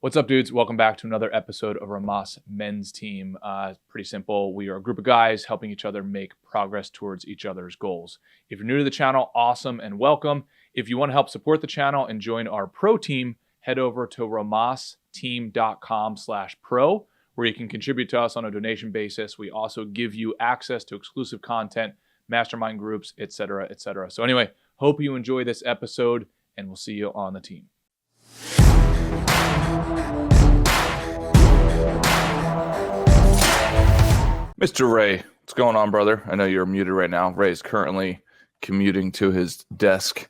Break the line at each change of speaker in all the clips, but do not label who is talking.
What's up, dudes? Welcome back to another episode of Rhomas Men's Team. Pretty simple. We are a group of guys helping each other make progress towards each other's goals. If you're new to the channel, awesome and welcome. If you want to help support the channel and join our pro team, head over to rhomasteam.com/pro, where you can contribute to us on a donation basis. We also give you access to exclusive content, mastermind groups, etc., etc. So anyway, hope you enjoy this episode, and we'll see you on the team. Mr. Ray, what's going on, brother? I know you're muted right now. Ray is currently commuting to his desk.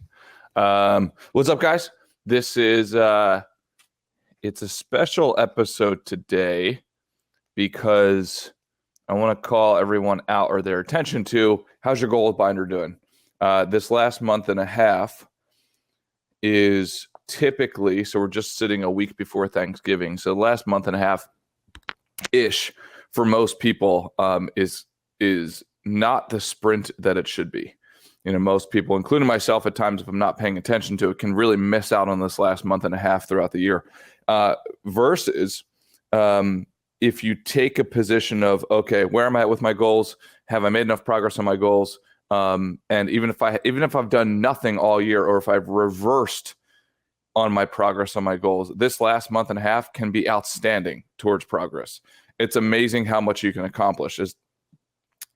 What's up, guys? This is it's a special episode today because I want to call everyone out or their attention to how's your goal binder doing. This last month and a half is typically, so we're just sitting a week before Thanksgiving. So the last month and a half ish for most people is not the sprint that it should be. You know, most people, including myself at times, if I'm not paying attention to it, can really miss out on this last month and a half throughout the year. Versus if you take a position of, okay, where am I at with my goals? Have I made enough progress on my goals? And even if I've done nothing all year, or if I've reversed on my progress on my goals, this last month and a half can be outstanding towards progress. It's amazing how much you can accomplish. As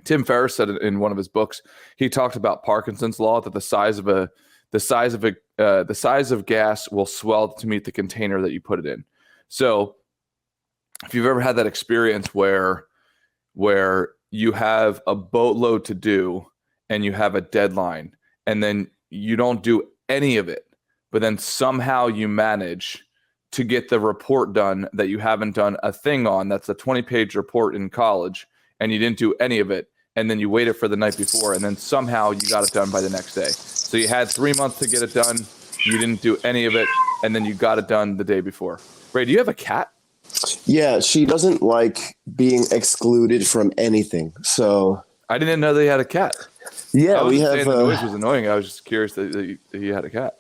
Tim Ferriss said in one of his books, he talked about Parkinson's law, that the size of gas will swell to meet the container that you put it in. So if you've ever had that experience where you have a boatload to do and you have a deadline and then you don't do any of it, but then somehow you manage to get the report done that you haven't done a thing on, that's a 20-page report in college, and you didn't do any of it, and then you waited for the night before, and then somehow you got it done by the next day. So you had 3 months to get it done, you didn't do any of it, and then you got it done the day before. Ray, do you have a cat?
Yeah, she doesn't like being excluded from anything. So
I didn't know they had a cat.
Yeah, we have.
The noise was annoying. I was just curious that you had a cat.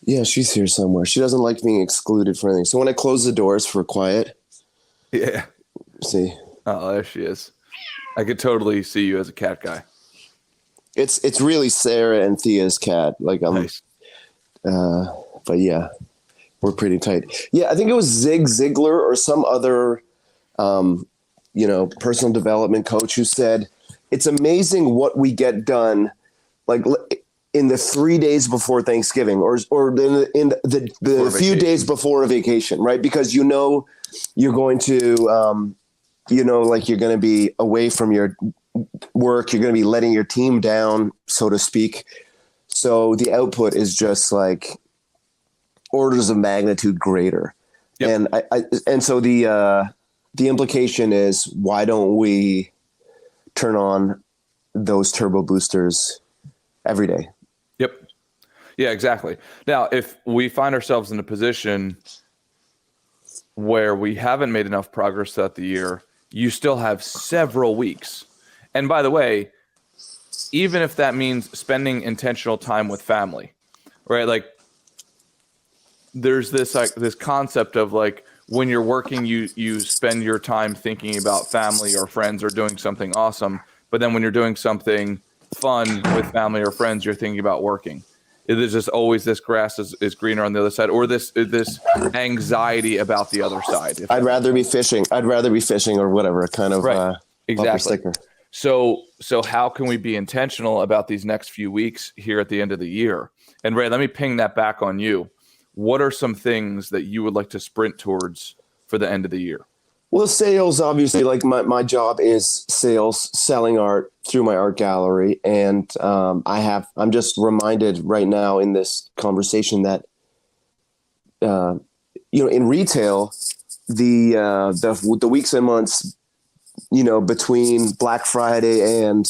Yeah, she's here somewhere. She doesn't like being excluded from anything. So when I close the doors for quiet.
Yeah.
See.
Oh, there she is. I could totally see you as a cat guy.
It's really Sarah and Thea's cat. Like
nice.
But yeah, we're pretty tight. Yeah, I think it was Zig Ziglar or some other, personal development coach who said, it's amazing what we get done, like in the 3 days before Thanksgiving, or in the few days before a vacation, right? Because you're going to, like you're going to be away from your work, you're going to be letting your team down, so to speak. So the output is just like orders of magnitude greater. Yep. And so the implication is, why don't we turn on those turbo boosters every day?
Yep. Yeah, exactly. Now, if we find ourselves in a position where we haven't made enough progress throughout the year, you still have several weeks. And by the way, even if that means spending intentional time with family, right? Like there's this concept of like, when you're working, you spend your time thinking about family or friends or doing something awesome. But then when you're doing something fun with family or friends, you're thinking about working. There's just always this grass is greener on the other side, or this anxiety about the other side.
I'd rather be fishing. Or whatever kind of
right. Exactly.
Sticker.
So how can we be intentional about these next few weeks here at the end of the year? And Ray, let me ping that back on you. What are some things that you would like to sprint towards for the end of the year?
Well, sales, obviously, like my job is sales, selling art through my art gallery. And I'm just reminded right now in this conversation that, in retail, the weeks and months, between Black Friday and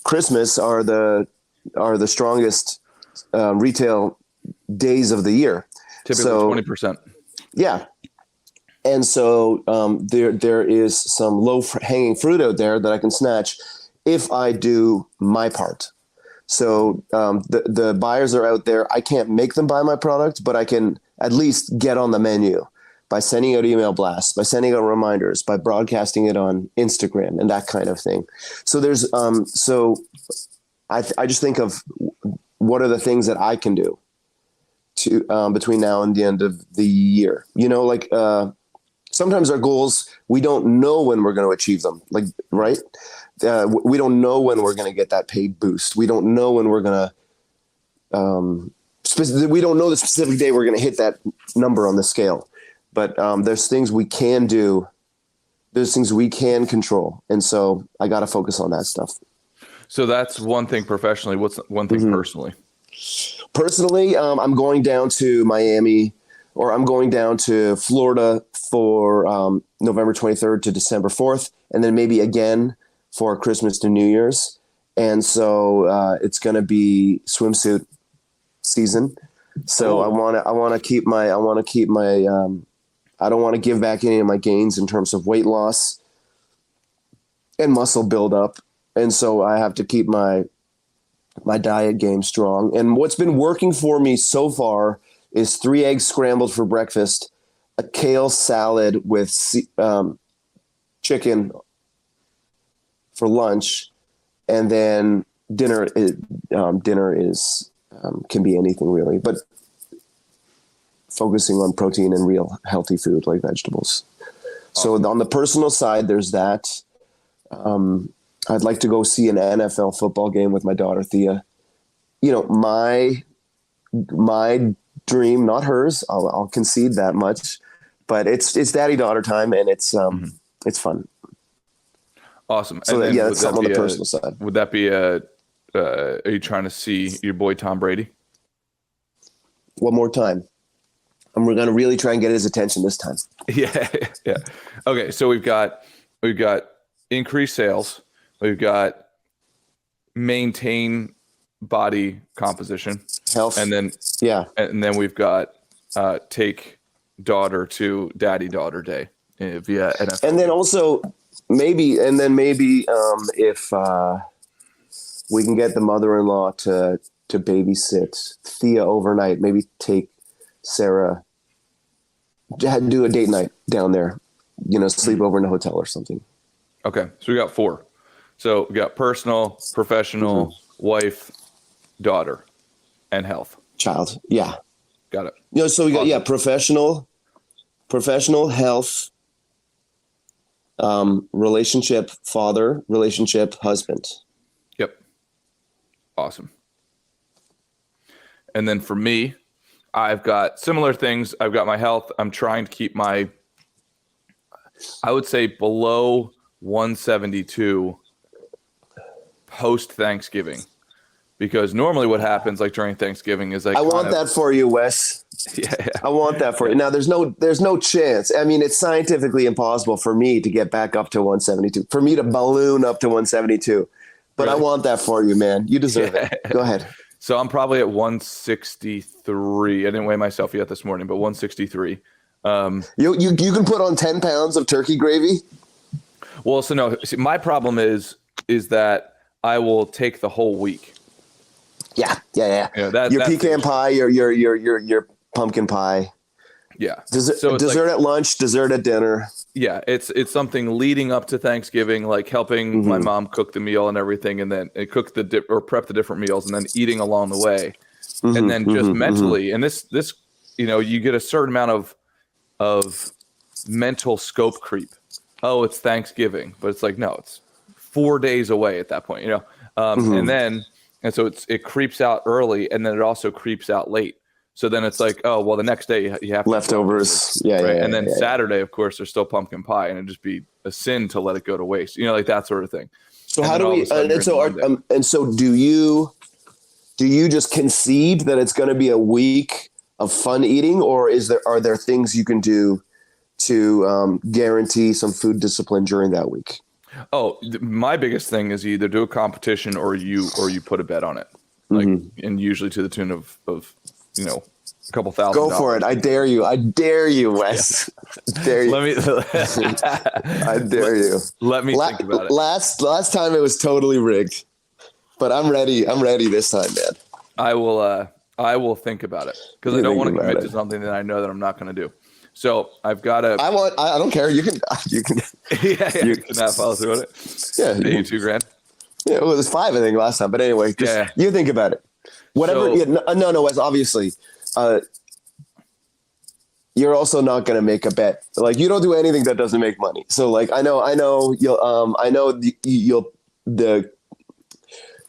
Christmas are the strongest retail days of the year.
Typically 20%.
Yeah. And so there is some low-hanging fruit out there that I can snatch if I do my part. So the buyers are out there. I can't make them buy my product, but I can at least get on the menu by sending out email blasts, by sending out reminders, by broadcasting it on Instagram and that kind of thing. So there's, I just think of what are the things that I can do to, between now and the end of the year, like, sometimes our goals, we don't know when we're going to achieve them. Like, right. We don't know when we're going to get that paid boost. We don't know when we're going to, we don't know the specific day we're going to hit that number on the scale. But there's things we can do. There's things we can control. And so I got to focus on that stuff.
So that's one thing professionally. What's one thing personally?
Personally, I'm going down to Miami, or I'm going down to Florida for November 23rd to December 4th. And then maybe again for Christmas to New Year's. And so it's going to be swimsuit season. So I want to keep my, I don't want to give back any of my gains in terms of weight loss and muscle buildup. And so I have to keep my diet game strong. And what's been working for me so far is 3 eggs scrambled for breakfast, a kale salad with chicken for lunch, and then dinner is can be anything really, but focusing on protein and real healthy food like vegetables. Awesome. So on the personal side, there's that. I'd like to go see an NFL football game with my daughter, Thea. My dream, not hers. I'll concede that much, but it's daddy-daughter time, and it's fun.
Awesome.
So that's something on the personal side.
Would that be are you trying to see your boy Tom Brady?
One more time. And we're going to really try and get his attention this time.
Yeah. Okay. So we've got increased sales. We've got maintain body composition,
health.
And then we've got take daughter to daddy-daughter day via NFL. And then
also maybe if we can get the mother-in-law to babysit Thea overnight, maybe take Sarah, do a date night down there, sleep over in a hotel or something.
Okay. So we got 4. So we got personal, professional, wife, daughter, and health.
Child. Yeah.
Got it.
So we got, professional, health, relationship, father, relationship, husband.
Yep. Awesome. And then for me, I've got similar things. I've got my health. I'm trying to keep I would say below 172 post Thanksgiving, because normally what happens like during Thanksgiving is like,
I want that for you, Wes.
Yeah.
I want that for you. Now there's no chance. I mean, it's scientifically impossible for me to get back up to 172, for me to balloon up to 172, but really? I want that for you, man. You deserve it. Go ahead.
So I'm probably at 163. I didn't weigh myself yet this morning, but 163.
You can put on 10 pounds of turkey gravy.
Well, so no, see, my problem is that I will take the whole week.
Yeah. Your pecan pie, your pumpkin pie.
Yeah.
Dessert at lunch, dessert at dinner.
Yeah, it's something leading up to Thanksgiving, like helping my mom cook the meal and everything, and then cook or prep the different meals, and then eating along the way, and then just mentally. And this you get a certain amount of mental scope creep. Oh, it's Thanksgiving, but it's like no, it's 4 days away at that point, and so it creeps out early, and then it also creeps out late. So then it's like, oh, well, the next day you have
leftovers.
And then Saturday, of course, there's still pumpkin pie, and it'd just be a sin to let it go to waste, like that sort of thing.
So how do we, so do you just concede that it's going to be a week of fun eating, or are there things you can do to guarantee some food discipline during that week?
Oh, my biggest thing is you either do a competition or you put a bet on it, and usually to the tune of a couple thousand.
Go for it! I dare you, Wes. Yeah. Dare you. I dare you.
Let me think about it.
Last time it was totally rigged, but I'm ready. I'm ready this time, man.
I will. I will think about it because I don't want to commit to something that I know that I'm not going to do. So I've got to.
I don't care. You can.
You can not follow through on it.
Yeah.
Pay you $2,000.
Yeah, well, it was 5, I think, last time. But anyway, you think about it. Whatever.
So,
no. As obviously, you're also not going to make a bet. Like, you don't do anything that doesn't make money. So, like, I know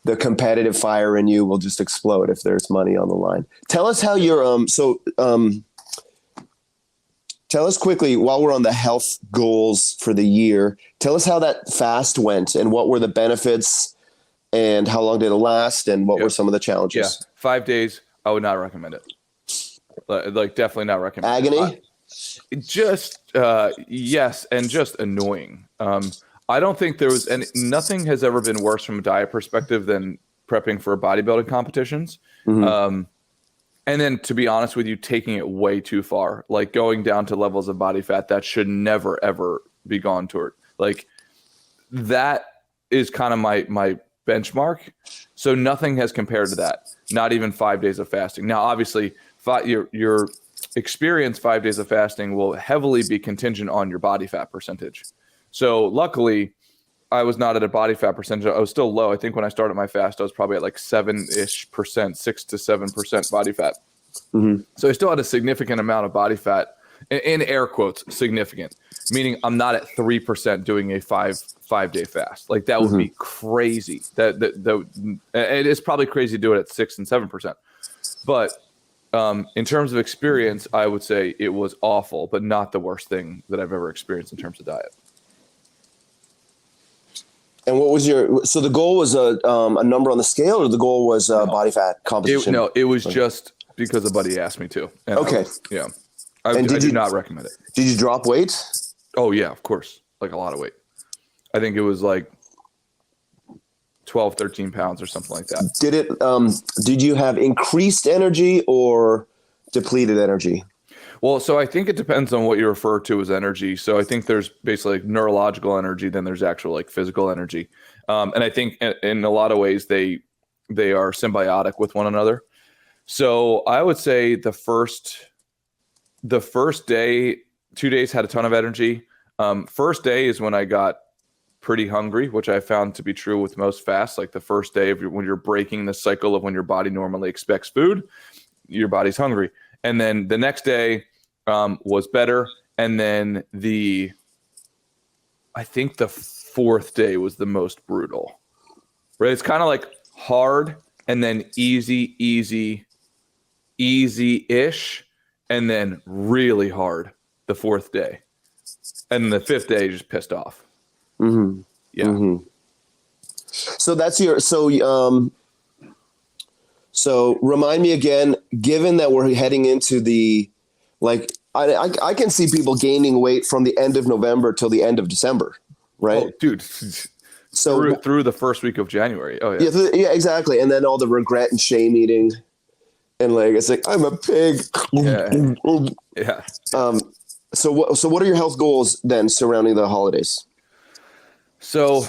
the competitive fire in you will just explode if there's money on the line. Tell us how you're tell us quickly, while we're on the health goals for the year, tell us how that fast went and what were the benefits and how long did it last and what were some of the challenges?
Yeah, 5 days. I would not recommend it. Like definitely not recommend.
Agony?
Yes, and just annoying. I don't think there was nothing has ever been worse from a diet perspective than prepping for bodybuilding competitions. Mm-hmm. And then, to be honest with you, taking it way too far, like going down to levels of body fat that should never, ever be gone toward. Like, that is kind of my benchmark. So nothing has compared to that, not even 5 days of fasting. Now, obviously, your experience 5 days of fasting will heavily be contingent on your body fat percentage. So luckily, I was not at a body fat percentage. I was still low. I think when I started my fast, I was probably at like 7-ish%, 6 to 7% body fat. Mm-hmm. So I still had a significant amount of body fat, in air quotes, significant, meaning I'm not at 3% doing a five-day fast. Like, that would be crazy. That it is probably crazy to do it at 6 and 7%. But in terms of experience, I would say it was awful, but not the worst thing that I've ever experienced in terms of diet.
And what was so the goal was a number on the scale, or the goal was body fat composition?
It was just because a buddy asked me to.
Okay.
I do not recommend it.
Did you drop weight?
Oh yeah, of course. Like, a lot of weight. I think it was like 12, 13 pounds or something like that.
Did you have increased energy or depleted energy?
Well, so I think it depends on what you refer to as energy. So I think there's basically like neurological energy, then there's actual like physical energy. And I think in a lot of ways they are symbiotic with one another. So I would say the first day, 2 days had a ton of energy. First day is when I got pretty hungry, which I found to be true with most fasts. Like, the first day when you're breaking the cycle of when your body normally expects food, your body's hungry. And then the next day was better. And then I think the fourth day was the most brutal, right? It's kind of like hard and then easy-ish, and then really hard the fourth day. And the fifth day, just pissed off.
Mm-hmm.
Yeah.
Mm-hmm. So that's so remind me again, given that we're heading into I can see people gaining weight from the end of November till the end of December, right?
Oh, dude. So through the first week of January. Oh yeah.
Yeah, exactly. And then all the regret and shame eating. And like, it's like, I'm a pig.
Yeah.
So what are your health goals then surrounding the holidays?
So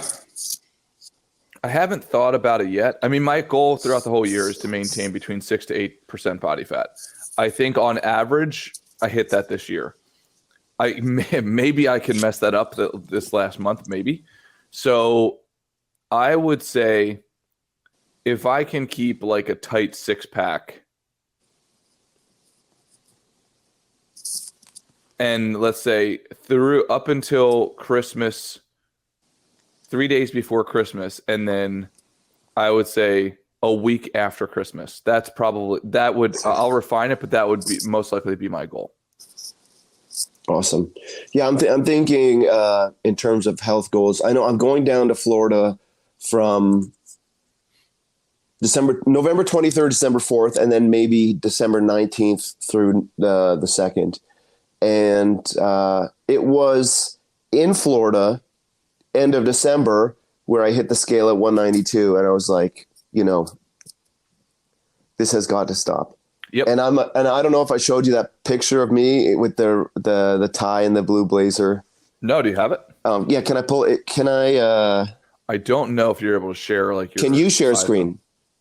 I haven't thought about it yet. I mean, my goal throughout the whole year is to maintain between 6 to 8% body fat. I think on average, I hit that this year. Maybe I can mess that up this last month, maybe. So I would say if I can keep like a tight 6-pack, and let's say up until Christmas, 3 days before Christmas, and then I would say a week after Christmas. I'll refine it, but that would be most likely be my goal.
Awesome. Yeah, I'm thinking in terms of health goals. I know I'm going down to Florida from November 23rd, December 4th, and then maybe December 19th through the 2nd. And it was in Florida, end of December, where I hit the scale at 192, and I was like, this has got to stop.
Yep.
And I don't know if I showed you that picture of me with the tie and the blue blazer.
No, do you have it?
Yeah. Can I pull it? Can I?
I don't know if you're able to share like your.
Can you share a screen?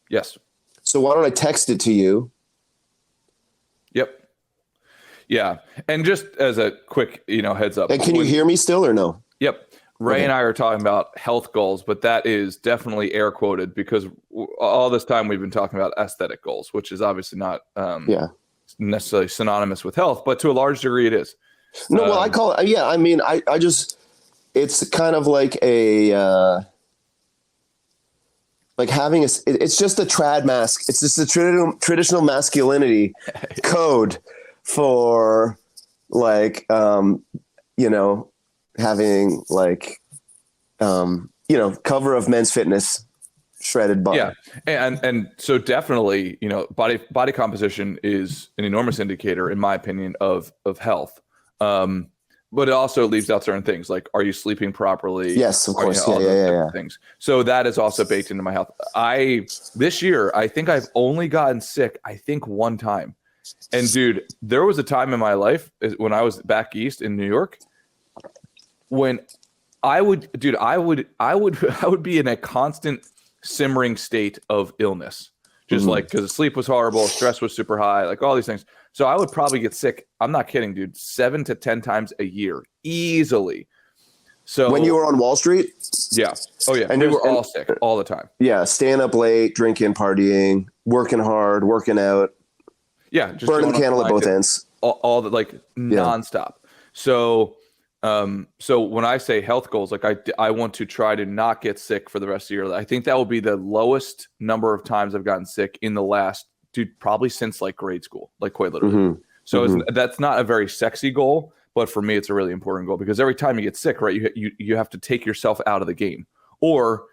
Yes.
So why don't I text it to you?
Yeah. And just as a quick, heads up.
And can you hear me still or no?
Yep. Ray
Okay.
and I are talking about health goals, but that is definitely air quoted because all this time we've been talking about aesthetic goals, which is obviously not necessarily synonymous with health, but to a large degree it is.
No, well, I call it, I mean, I just, it's kind of like like having it's just a trad mask. It's just a traditional masculinity code for like, having like, cover of Men's Fitness, shredded body.
Yeah. And so definitely, body composition is an enormous indicator, in my opinion, of health. But it also leaves out certain things like, are you sleeping properly?
Yes, of course.
Things. So that is also baked into my health. This year, I think I've only gotten sick, one time. And dude, there was a time in my life when I was back east in New York when I would be in a constant simmering state of illness, just like because the sleep was horrible, stress was super high, like all these things. So I would probably get sick. I'm not kidding, dude. 7 to 10 times a year, easily. So
when you were on Wall Street,
yeah, oh yeah, and we were all sick all the time.
Yeah, staying up late, drinking, partying, working hard, working out.
Yeah, just
burning the candle at both ends.
All the nonstop. So. So when I say health goals, like I want to try to not get sick for the rest of the year. I think that will be the lowest number of times I've gotten sick in the last, probably since like grade school, like quite literally. Mm-hmm. So that's not a very sexy goal, but for me, it's a really important goal because every time you get sick, right, you have to take yourself out of the game, or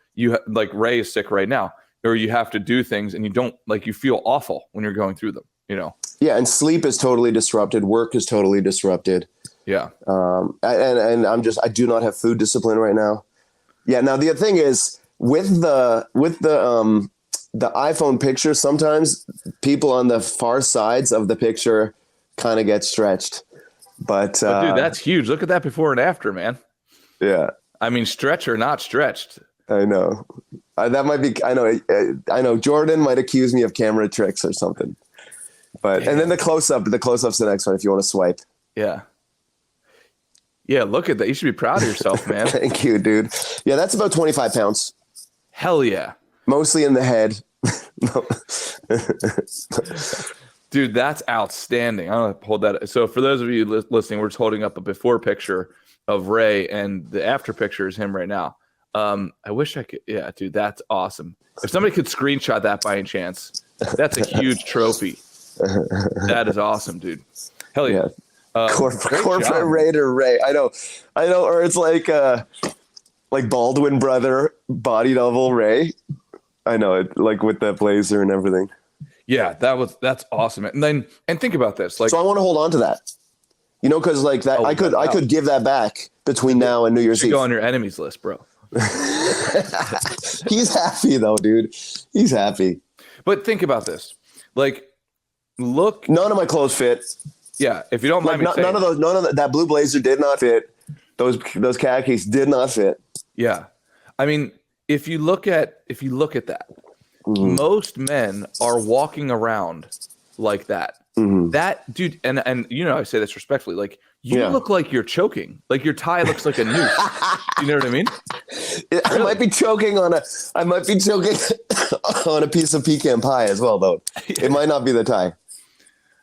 like Ray is sick right now, or you have to do things and you feel awful when you're going through them, Yeah.
And sleep is totally disrupted. Work is totally disrupted.
Yeah.
And I do not have food discipline right now. Yeah. Now the thing is with the iPhone picture, sometimes people on the far sides of the picture kind of get stretched, but
dude, that's huge. Look at that before and after, man.
Yeah.
I mean, stretch or not stretched.
I know that might be, I know Jordan might accuse me of camera tricks or something, but, and then the close-up's the next one if you want to swipe.
Yeah. Yeah, look at that. You should be proud of yourself, man.
Thank you, dude. Yeah, that's about 25 pounds.
Hell yeah.
Mostly in the head.
Dude, that's outstanding. I'm going to hold that. So for those of you listening, we're just holding up a before picture of Ray, and the after picture is him right now. I wish I could. Yeah, dude, that's awesome. If somebody could screenshot that by any chance, that's a huge trophy. That is awesome, dude. Hell yeah.
Corporate Raider Ray. I know, or it's like Baldwin brother body double Ray. I know it, like with that blazer and everything.
Yeah, that's awesome. And think about this. So
I want to hold on to that. Because like that, I could give that back between now and New Year's Eve.
Go on your enemies list, bro.
He's happy though, dude. He's happy.
But think about this. Look.
None of my clothes fit.
Yeah, if you don't mind me saying,
none of that blue blazer did not fit. Those khakis did not fit.
Yeah, I mean, if you look at that, most men are walking around like that. Mm-hmm. That dude, and I say this respectfully, like you look like you're choking, like your tie looks like a noose. You know what I mean?
I might be choking on a piece of pecan pie as well, though. It might not be the tie.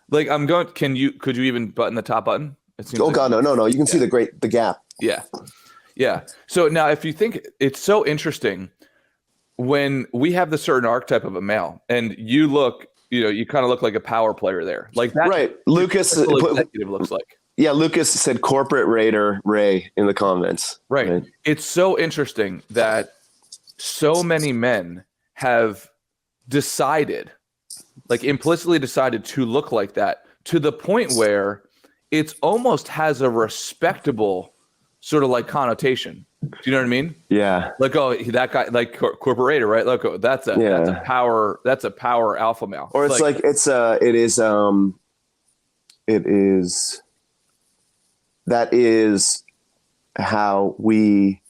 Like could you even button the top button?
God, no. You can see the gap.
Yeah. Yeah. So now if you think it's so interesting when we have the certain archetype of a male and you look, you kind of look like a power player there. Like that.
Right. Lucas
executive looks like.
Yeah. Lucas said corporate Raider Ray in the comments.
Right. It's so interesting that so many men have decided, like implicitly decided to look like that to the point where it's almost has a respectable sort of like connotation. Do you know what I mean? Yeah. Like, oh, that guy, like corporator, right? Look, that's a power alpha male.
Or that is how we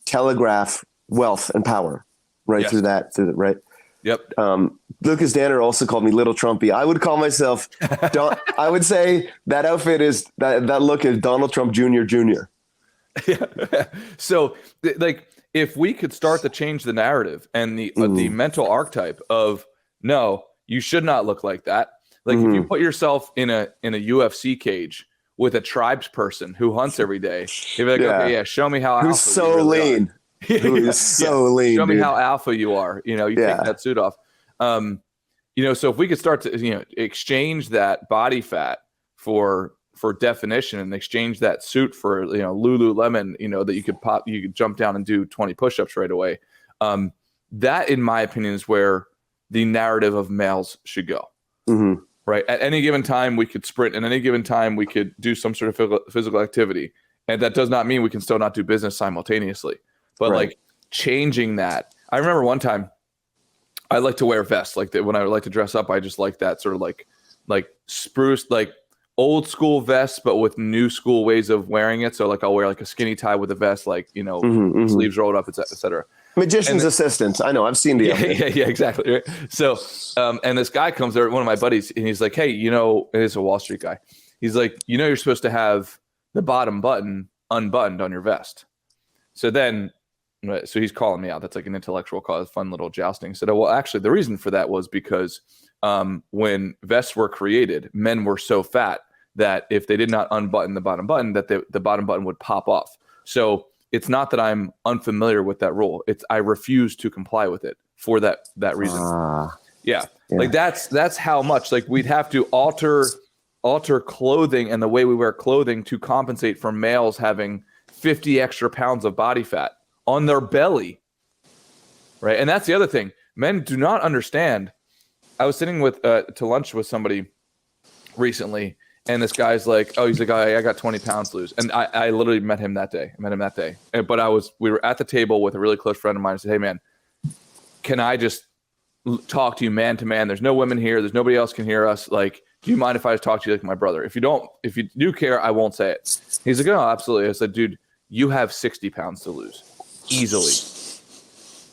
telegraph wealth and power, right? Yes. Through that, right?
Yep.
Lucas Danner also called me Little Trumpy. I would call myself, I would say that outfit is, that look is Donald Trump Jr. Jr.
Yeah. So like, if we could start to change the narrative and the mental archetype of, no, you should not look like that. Like if you put yourself in a UFC cage with a tribes person who hunts every day, you'd be like, okay, yeah, show me how alpha
who's so
you really
lean.
are.
Who is so lean.
Show me
dude.
how alpha you are. You take that suit off. So if we could start to exchange that body fat for definition and exchange that suit for Lululemon, that you could jump down and do 20 push-ups right away. That, in my opinion, is where the narrative of males should go. Mm-hmm. Right. At any given time, we could sprint. At any given time, we could do some sort of physical activity. And that does not mean we can still not do business simultaneously. But like changing that. I remember one time I like to wear vests. Like when I would like to dress up, I just like that sort of like spruce, like old school vest, but with new school ways of wearing it. So like I'll wear like a skinny tie with a vest, like, sleeves rolled up, et cetera.
Magician's assistant. I know. I've seen the
yeah, exactly. Right. So, and this guy comes there, one of my buddies, and he's like, hey, it's a Wall Street guy. He's like, you're supposed to have the bottom button unbuttoned on your vest. So he's calling me out. That's like an intellectual call, fun little jousting. Said, well, actually, the reason for that was because when vests were created, men were so fat that if they did not unbutton the bottom button, that the bottom button would pop off. So it's not that I'm unfamiliar with that rule. It's I refuse to comply with it for that reason. Yeah. Like that's how much like we'd have to alter clothing and the way we wear clothing to compensate for males having 50 extra pounds of body fat on their belly. Right. And that's the other thing. Men do not understand. I was sitting to lunch with somebody recently, and this guy's like, I got 20 pounds to lose. And I literally met him that day. But we were at the table with a really close friend of mine. I said, hey man, can I just talk to you man to man? There's no women here. There's nobody else can hear us. Like, do you mind if I just talk to you like my brother? If you do care, I won't say it. He's like, oh, absolutely. I said, dude, you have 60 pounds to lose easily.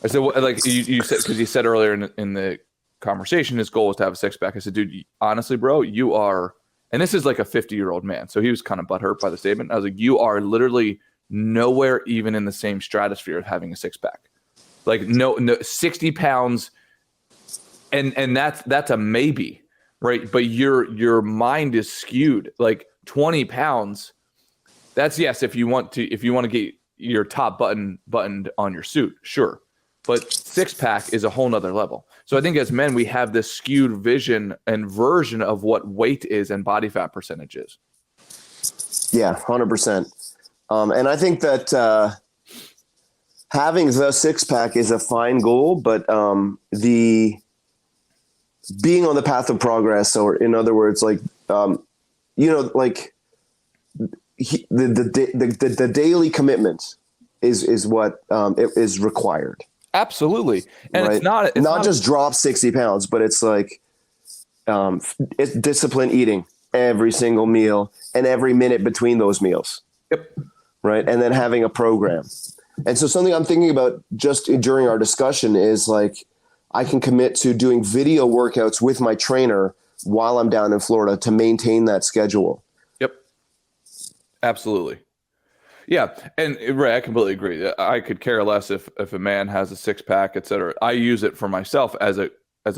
I said, well, like you said, because you said earlier in the conversation, his goal was to have a six pack. I said, dude, honestly, bro, you are, and this is like a 50-year-old man. So he was kind of butthurt by the statement. I was like, you are literally nowhere even in the same stratosphere of having a six pack. Like no 60 pounds. And that's a maybe, right? But your mind is skewed. Like 20 pounds. That's yes. If you want to get your top buttoned on your suit, sure. But six pack is a whole nother level. So I think as men, we have this skewed vision and version of what weight is and body fat percentage is.
Yeah, 100%. And I think that having the six pack is a fine goal, but the being on the path of progress, or in other words, like like the daily commitment is what is required.
Absolutely. And
right? It's not just drop 60 pounds, but it's like it's disciplined eating every single meal and every minute between those meals.
Yep.
Right. And then having a program. And so something I'm thinking about just during our discussion is like, I can commit to doing video workouts with my trainer while I'm down in Florida to maintain that schedule.
Yep. Absolutely. Yeah. And Ray, I completely agree. I could care less if a man has a six pack, et cetera. I use it for myself as a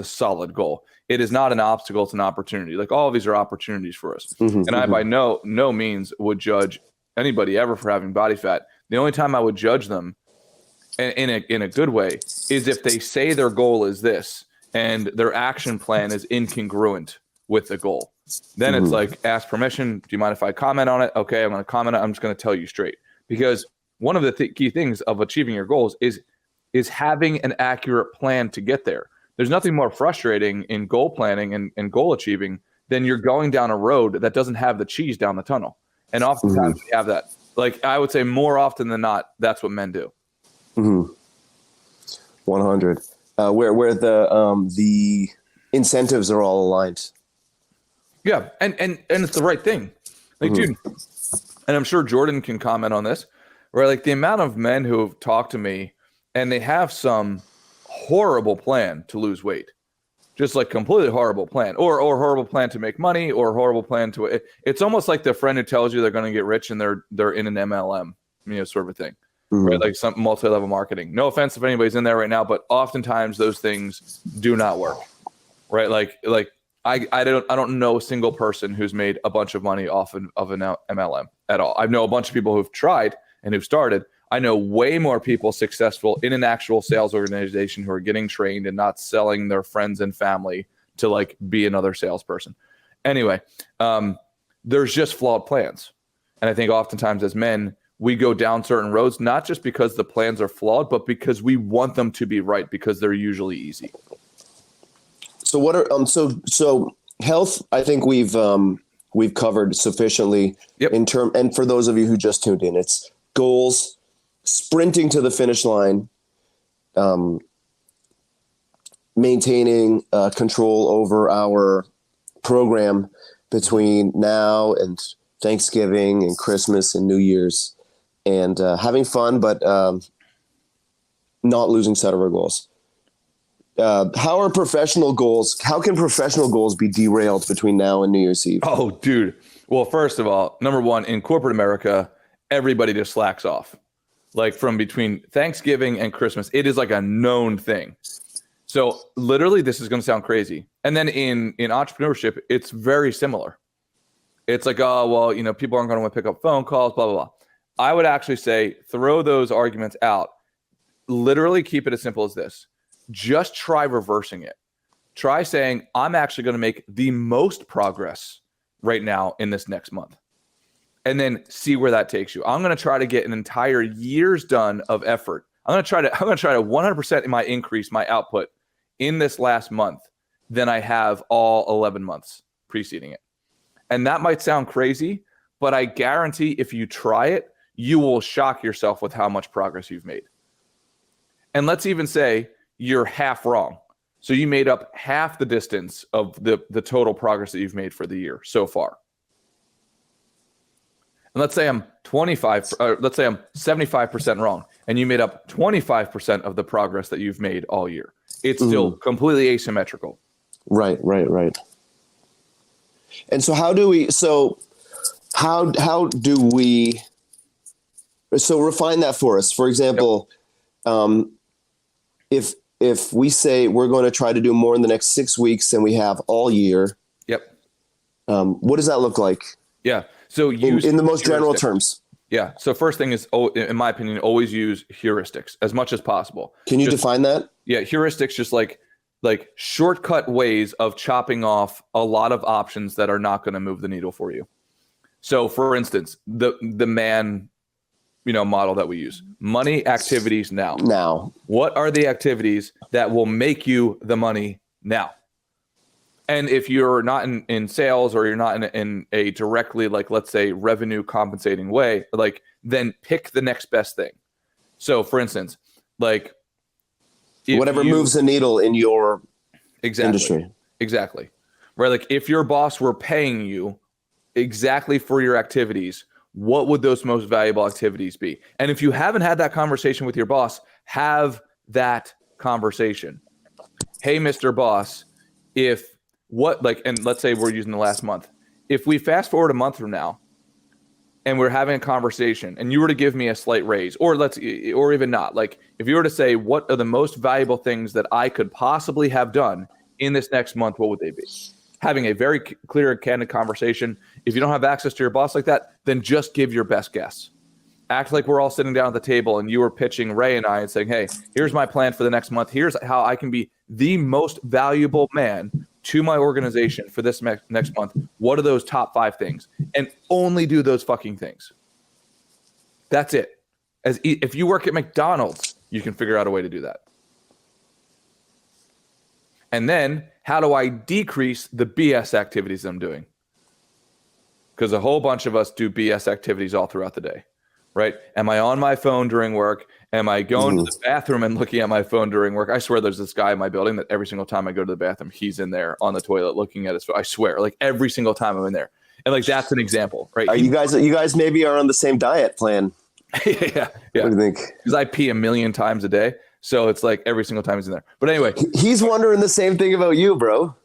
solid goal. It is not an obstacle. It's an opportunity. Like all of these are opportunities for us. Mm-hmm, and I by no means would judge anybody ever for having body fat. The only time I would judge them in a good way is if they say their goal is this and their action plan is incongruent with the goal. Then it's like, ask permission. Do you mind if I comment on it? Okay, I'm going to comment. I'm just going to tell you straight. Because one of the key things of achieving your goals is having an accurate plan to get there. There's nothing more frustrating in goal planning and goal achieving than you're going down a road that doesn't have the cheese down the tunnel. And oftentimes we have that. Like I would say more often than not, that's what men do.
100. Where the incentives are all aligned.
Yeah, and it's the right thing. Like, dude, and I'm sure Jordan can comment on this, right? Like the amount of men who have talked to me and they have some horrible plan to lose weight. Just like completely horrible plan, or horrible plan to make money, or horrible plan to. It's almost like the friend who tells you they're going to get rich and they're in an MLM, sort of a thing, right? Like some multi-level marketing. No offense if anybody's in there right now, but oftentimes those things do not work, right? Like I don't know a single person who's made a bunch of money off of an MLM at all. I know a bunch of people who've tried and who've started. I know way more people successful in an actual sales organization who are getting trained and not selling their friends and family to like be another salesperson. Anyway, there's just flawed plans. And I think oftentimes as men, we go down certain roads, not just because the plans are flawed, but because we want them to be right because they're usually easy.
So what are so health? I think we've covered sufficiently in term. And for those of you who just tuned in, it's goals, sprinting to the finish line, maintaining control over our program between now and Thanksgiving and Christmas and New Year's, and having fun, but not losing sight of our goals. How can professional goals be derailed between now and New Year's Eve?
Oh, dude. Well, first of all, number one, in corporate America, everybody just slacks off. Like from between Thanksgiving and Christmas, it is like a known thing. So literally, this is going to sound crazy. And then in entrepreneurship, it's very similar. It's like, oh, well, people aren't going to want to pick up phone calls, blah, blah, blah. I would actually say throw those arguments out. Literally keep it as simple as this. Just try reversing it. Try saying, I'm actually going to make the most progress right now in this next month. And then see where that takes you. I'm going to try to get an entire year's done of effort. I'm going to try to 100% increase my output in this last month than I have all 11 months preceding it. And that might sound crazy, but I guarantee if you try it, you will shock yourself with how much progress you've made. And let's even say you're half wrong. So you made up half the distance of the total progress that you've made for the year so far. And let's say I'm 75% wrong, and you made up 25% of the progress that you've made all year. It's still completely asymmetrical. Right.
And so how do we refine that for us? For example, if we say we're going to try to do more in the next 6 weeks than we have all year, what does that look like?
Yeah. So use
in the most general terms.
Yeah. So first thing is, in my opinion, always use heuristics as much as possible.
Can you define that?
Yeah. Heuristics, just like shortcut ways of chopping off a lot of options that are not going to move the needle for you. So for instance, the man, model that we use, money, activities now. What are the activities that will make you the money now? And if you're not in sales, or you're not in a directly, like, let's say, revenue compensating way, then pick the next best thing. So for instance,
whatever moves the needle in your industry.
Exactly. Right. Like if your boss were paying you exactly for your activities, what would those most valuable activities be? And if you haven't had that conversation with your boss, have that conversation. Hey, Mr. Boss, and let's say we're using the last month. If we fast forward a month from now and we're having a conversation and you were to give me a slight raise, or even not, if you were to say, what are the most valuable things that I could possibly have done in this next month, what would they be? Having a very clear and candid conversation. If you don't have access to your boss like that, then just give your best guess. Act like we're all sitting down at the table and you were pitching Ray and I and saying, hey, here's my plan for the next month. Here's how I can be the most valuable man to my organization for this next month. What are those top 5 things? And only do those fucking things. That's it. If you work at McDonald's, you can figure out a way to do that. And then, how do I decrease the BS activities I'm doing? Because a whole bunch of us do BS activities all throughout the day, right? Am I on my phone during work? Am I going to the bathroom and looking at my phone during work? I swear there's this guy in my building that every single time I go to the bathroom, he's in there on the toilet looking at his phone. I swear, every single time I'm in there. And that's an example, right?
You guys maybe are on the same diet plan.
Yeah.
What do you think?
Because I pee 1 million times a day. So it's like every single time he's in there. But anyway,
he's wondering the same thing about you, bro.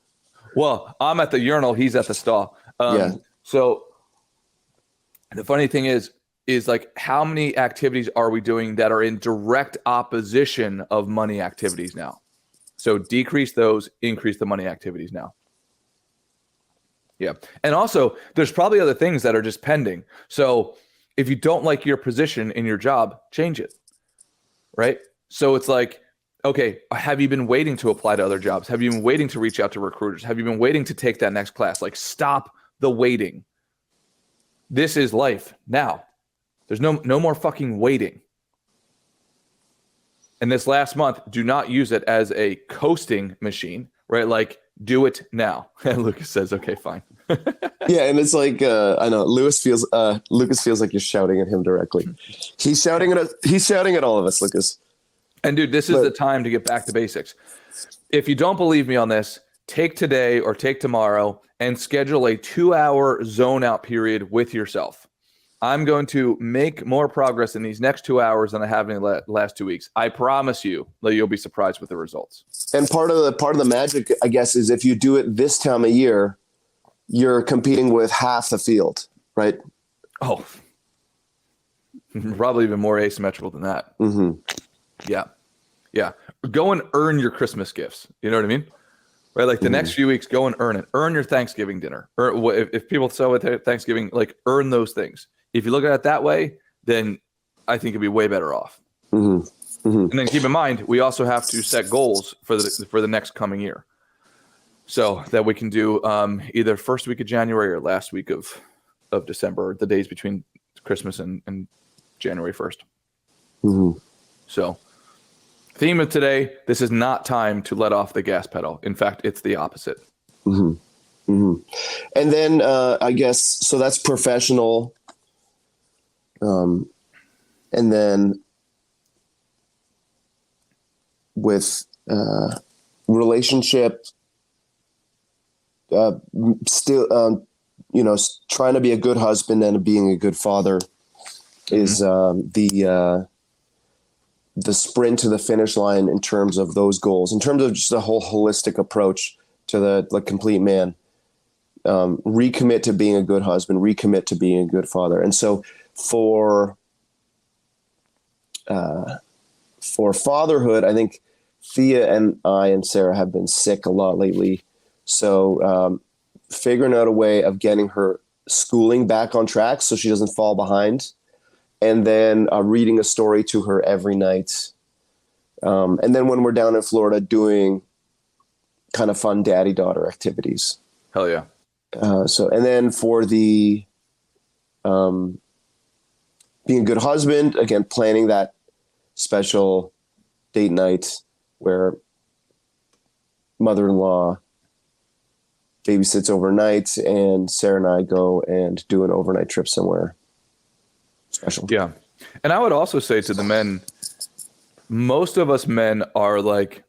well, I'm at the urinal. He's at the stall.
Yeah.
So the funny thing is like, how many activities are we doing that are in direct opposition of money activities now? So decrease those, increase the money activities now. Yeah. And also, there's probably other things that are just pending. So if you don't like your position in your job, change it. Right? So it's like, okay, have you been waiting to apply to other jobs? Have you been waiting to reach out to recruiters? Have you been waiting to take that next class? Like, stop the waiting. This is life now. There's no more fucking waiting. And this last month, do not use it as a coasting machine, right? Like, do it now. And Lucas says, okay, fine.
Yeah, and it's like I know Lucas feels like you're shouting at him directly. He's shouting at all of us, Lucas.
And dude, this is the time to get back to basics. If you don't believe me on this, take today or take tomorrow and schedule a 2-hour zone out period with yourself. I'm going to make more progress in these next 2 hours than I have in the last 2 weeks. I promise you that you'll be surprised with the results.
And part of the magic, I guess, is if you do it this time of year, you're competing with half the field, right?
Oh, probably even more asymmetrical than that.
Mm-hmm.
Yeah. Go and earn your Christmas gifts. You know what I mean? Right? Like the next few weeks, go and earn it. Earn your Thanksgiving dinner. Or if people sell with Thanksgiving, like earn those things. If you look at it that way, then I think you'll be way better off.
Mm-hmm. Mm-hmm.
And then keep in mind, we also have to set goals for the next coming year, so that we can do either first week of January or last week of December, the days between Christmas and January 1st.
Mm-hmm.
So, theme of today: this is not time to let off the gas pedal. In fact, it's the opposite.
Mm-hmm. Mm-hmm. And then I guess so. That's professional. And then with relationship, still, trying to be a good husband and being a good father is the sprint to the finish line in terms of those goals, in terms of just a whole holistic approach to the complete man. Recommit to being a good husband, recommit to being a good father. And so for fatherhood, I think Thea and I and Sarah have been sick a lot lately. So figuring out a way of getting her schooling back on track so she doesn't fall behind. And then reading a story to her every night. And then when we're down in Florida, doing kind of fun daddy-daughter activities.
Hell yeah.
And then for the being a good husband, again, planning that special date night where mother-in-law babysits overnight and Sarah and I go and do an overnight trip somewhere special.
Yeah. And I would also say to the men, most of us men are like,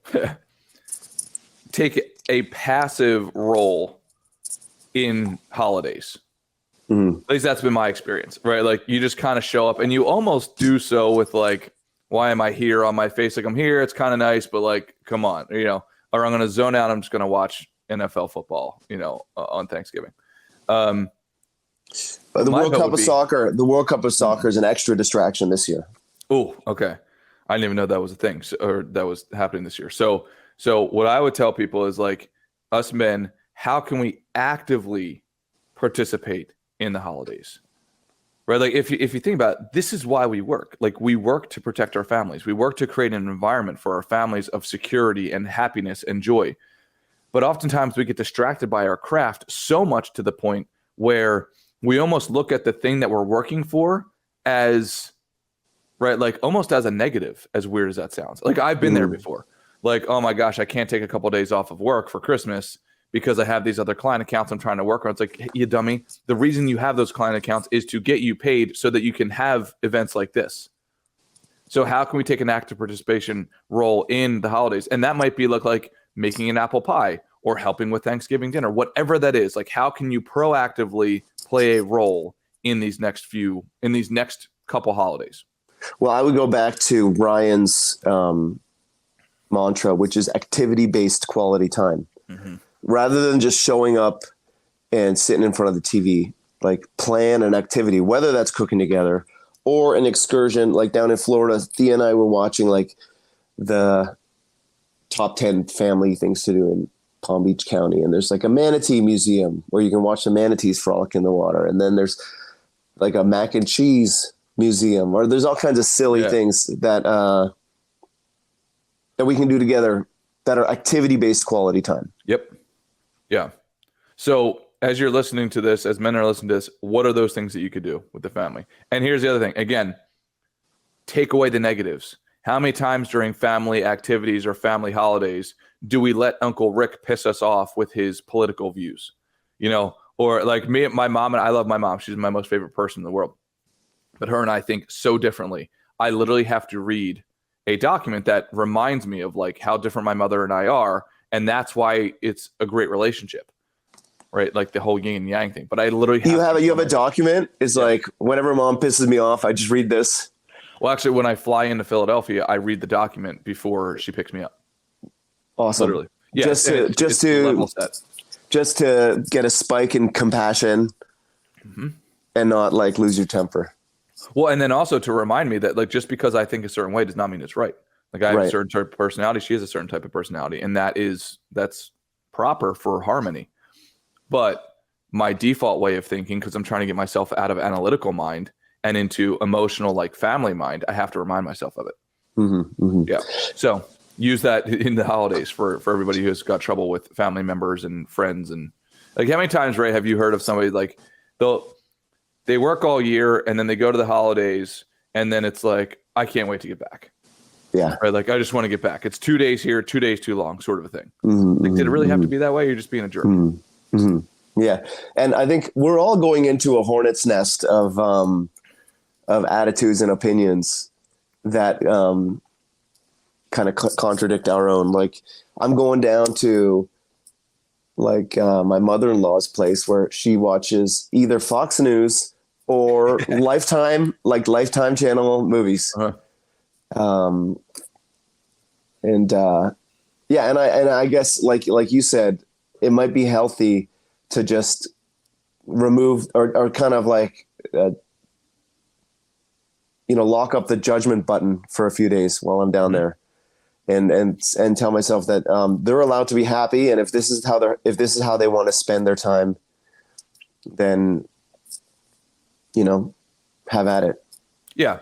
take a passive role in holidays.
Mm-hmm.
At least that's been my experience, right? Like you just kind of show up and you almost do so with like, why am I here on my face? Like I'm here. It's kind of nice, but like, come on, or I'm going to zone out. I'm just going to watch NFL football, on Thanksgiving.
The World Cup of Soccer is an extra distraction this year.
Oh, okay. I didn't even know that was a thing or that was happening this year. So what I would tell people is like us men, how can we actively participate in the holidays? Right? Like if you think about it, this is why we work. Like we work to protect our families. We work to create an environment for our families of security and happiness and joy. But oftentimes we get distracted by our craft so much to the point where we almost look at the thing that we're working for as, right, like almost as a negative, as weird as that sounds. Like I've been there before. Like, oh my gosh, I can't take a couple of days off of work for Christmas because I have these other client accounts I'm trying to work on. It's like, hey, you dummy. The reason you have those client accounts is to get you paid so that you can have events like this. So how can we take an active participation role in the holidays? And that might be look like making an apple pie or helping with Thanksgiving dinner, whatever that is. Like, how can you proactively play a role in these next couple holidays?
Well, I would go back to Ryan's mantra, which is activity-based quality time.
Mm-hmm.
Rather than just showing up and sitting in front of the TV, like plan an activity, whether that's cooking together or an excursion. Like down in Florida, Thea and I were watching like the top 10 family things to do in Palm Beach County. And there's like a manatee museum where you can watch the manatees frolic in the water. And then there's like a mac and cheese museum, or there's all kinds of silly things that that we can do together that are activity-based quality time.
Yep. Yeah. So as you're listening to this, as men are listening to this, what are those things that you could do with the family? And here's the other thing. Again, take away the negatives. How many times during family activities or family holidays do we let Uncle Rick piss us off with his political views? You know, or like me, my mom, and I love my mom. She's my most favorite person in the world. But her and I think so differently. I literally have to read a document that reminds me of like how different my mother and I are. And that's why it's a great relationship, right? Like the whole yin and yang thing. But I literally have
you have a document. It's like whenever mom pisses me off, I just read this.
Well, actually, when I fly into Philadelphia, I read the document before she picks me up.
Awesome.
Literally. Yeah,
just to get a spike in compassion and not like lose your temper.
Well, and then also to remind me that like just because I think a certain way does not mean it's right. Like I have a certain type of personality. She has a certain type of personality, and that's proper for harmony. But my default way of thinking, because I'm trying to get myself out of analytical mind and into emotional, like family mind, I have to remind myself of it. Yeah. So use that in the holidays for everybody who's got trouble with family members and friends. And like, how many times, Ray, have you heard of somebody like they work all year and then they go to the holidays and then it's like, I can't wait to get back.
Yeah.
Right. Like, I just want to get back. It's 2 days here, 2 days too long, sort of a thing. Like, did it really have to be that way? Or you're just being a jerk.
Yeah. And I think we're all going into a hornet's nest of attitudes and opinions that kind of contradict our own. Like I'm going down to like my mother-in-law's place where she watches either Fox News or Lifetime channel movies. And I guess like you said, it might be healthy to just remove or kind of like lock up the judgment button for a few days while I'm down there, and tell myself that they're allowed to be happy, and if this is how they want to spend their time, then have at it.
Yeah,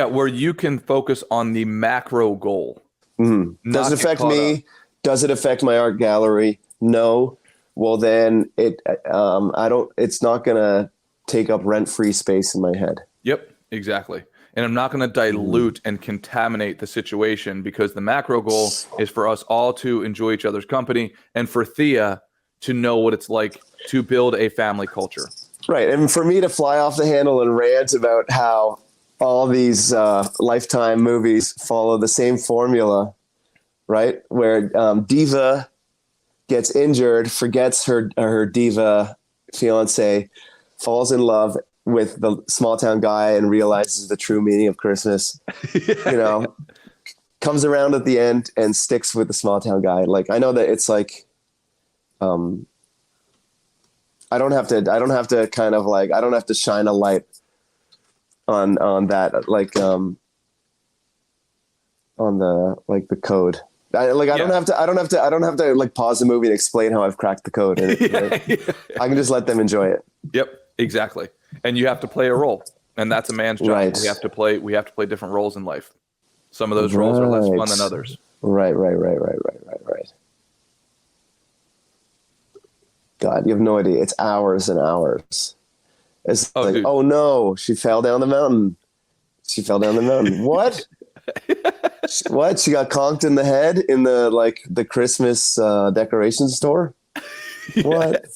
where you can focus on the macro goal.
Does it affect me? Does it affect my art gallery? No. Well, then it's not going to take up rent-free space in my head.
Yep, exactly. And I'm not going to dilute and contaminate the situation, because the macro goal is for us all to enjoy each other's company and for Thea to know what it's like to build a family culture. Right.
And for me to fly off the handle and rant about how all these Lifetime movies follow the same formula, right? Where diva gets injured, forgets her diva fiance, falls in love with the small town guy and realizes the true meaning of Christmas, comes around at the end and sticks with the small town guy. Like, I know that it's like, I don't have to shine a light on that, like, on the code. I don't have to like pause the movie and explain how I've cracked the code. I can just let them enjoy it.
Yep, exactly. And you have to play a role, and that's a man's job.
Right.
We have to play different roles in life. Some of those roles are less fun than others.
Right. God, you have no idea. It's hours and hours. It's dude. Oh no, she fell down the mountain. What? What? She got conked in the head in the Christmas decoration store? What?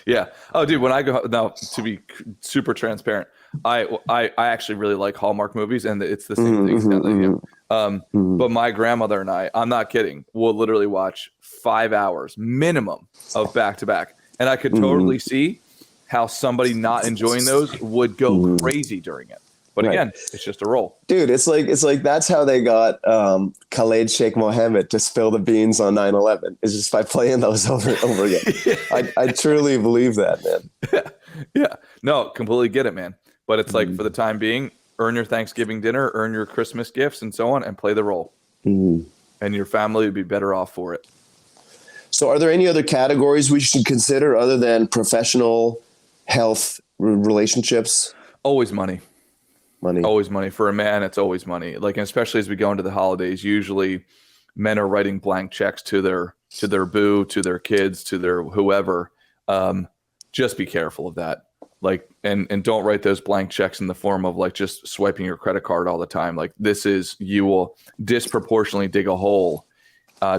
Yeah. Oh, dude, when I go now, to be super transparent, I actually really like Hallmark movies, and it's the same thing. But my grandmother and I'm not kidding, will literally watch 5 hours minimum of back to back, and I could totally see how somebody not enjoying those would go crazy during it. But again, it's just a roll.
Dude, it's like that's how they got Khaled Sheikh Mohammed to spill the beans on 9/11. It's just by playing those over and over again. I truly believe that, man.
Yeah. No, completely get it, man. But it's like, for the time being, earn your Thanksgiving dinner, earn your Christmas gifts, and so on, and play the role. And your family would be better off for it.
So are there any other categories we should consider other than professional, health, relationships?
Always money.
Money.
Always money. For a man, it's always money. Like, and especially as we go into the holidays, usually men are writing blank checks to their boo, to their kids, to their whoever. Just be careful of that. Like, and don't write those blank checks in the form of like just swiping your credit card all the time. Like, you will disproportionately dig a hole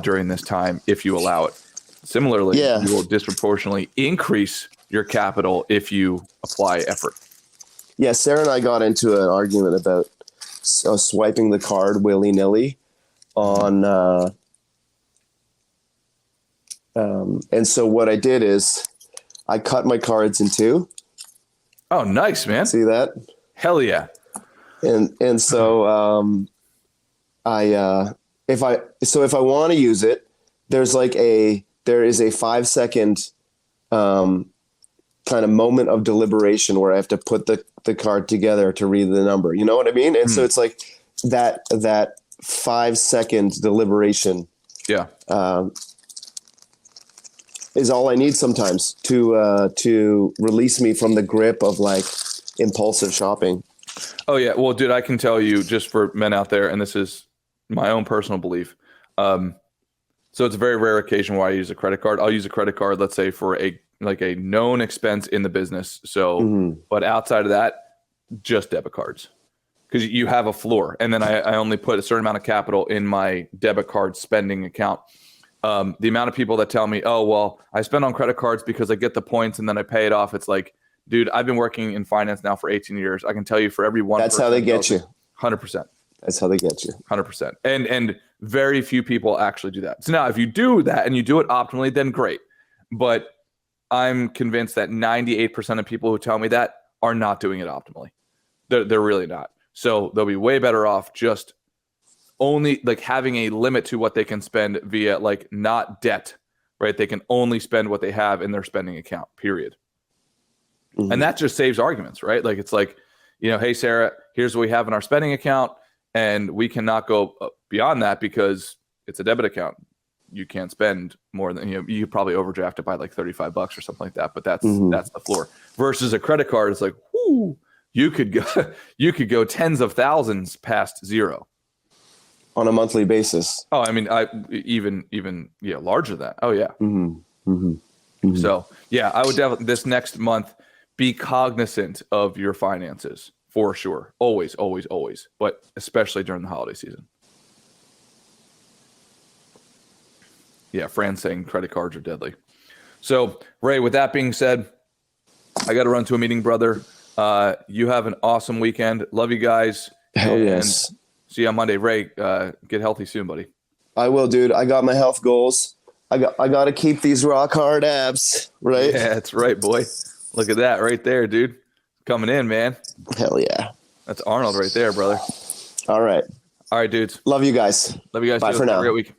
during this time if you allow it. Similarly, you will disproportionately increase your capital if you apply effort.
Yeah, Sarah and I got into an argument about swiping the card willy-nilly on and so what I did is I cut my cards in two.
Oh, nice, man.
See that?
Hell yeah.
And so if I want to use it, there is a 5-second kind of moment of deliberation where I have to put the card together to read the number. You know what I mean? And so it's like that 5-second deliberation.
Yeah.
Is all I need sometimes to release me from the grip of like impulsive shopping.
Oh yeah. Well, dude, I can tell you, just for men out there, and this is my own personal belief. So it's a very rare occasion where I use a credit card. I'll use a credit card, let's say, for a known expense in the business. So, but outside of that, just debit cards, because you have a floor. And then I only put a certain amount of capital in my debit card spending account. The amount of people that tell me, oh, well, I spend on credit cards because I get the points and then I pay it off. It's like, dude, I've been working in finance now for 18 years. I can tell you, for every one.
That's how they get you.
100%.
That's how they get you.
100%. And very few people actually do that. So now if you do that and you do it optimally, then great. But I'm convinced that 98% of people who tell me that are not doing it optimally. They're really not. So they'll be way better off just only like having a limit to what they can spend via like not debt, right? They can only spend what they have in their spending account, period. And that just saves arguments, right? Like, it's like, hey, Sarah, here's what we have in our spending account, and we cannot go beyond that because it's a debit account. You can't spend more than, you probably overdraft it by like $35 or something like that, but that's the floor. Versus a credit card, it's like, whoo, you could go tens of thousands past zero
on a monthly basis.
Oh, I mean, even larger than that. Oh yeah. So yeah, I would definitely this next month be cognizant of your finances for sure. Always, always, always, but especially during the holiday season. Yeah, Fran's saying credit cards are deadly. So Ray, with that being said, I got to run to a meeting, brother. You have an awesome weekend. Love you guys.
Hell yes.
See you on Monday. Ray, get healthy soon, buddy.
I will, dude. I got my health goals. I got to keep these rock hard abs, right?
Yeah, that's right, boy. Look at that right there, dude. Coming in, man.
Hell yeah.
That's Arnold right there, brother.
All right.
All right, dudes.
Love you guys.
Love you guys.
Bye for now.
Have a great week.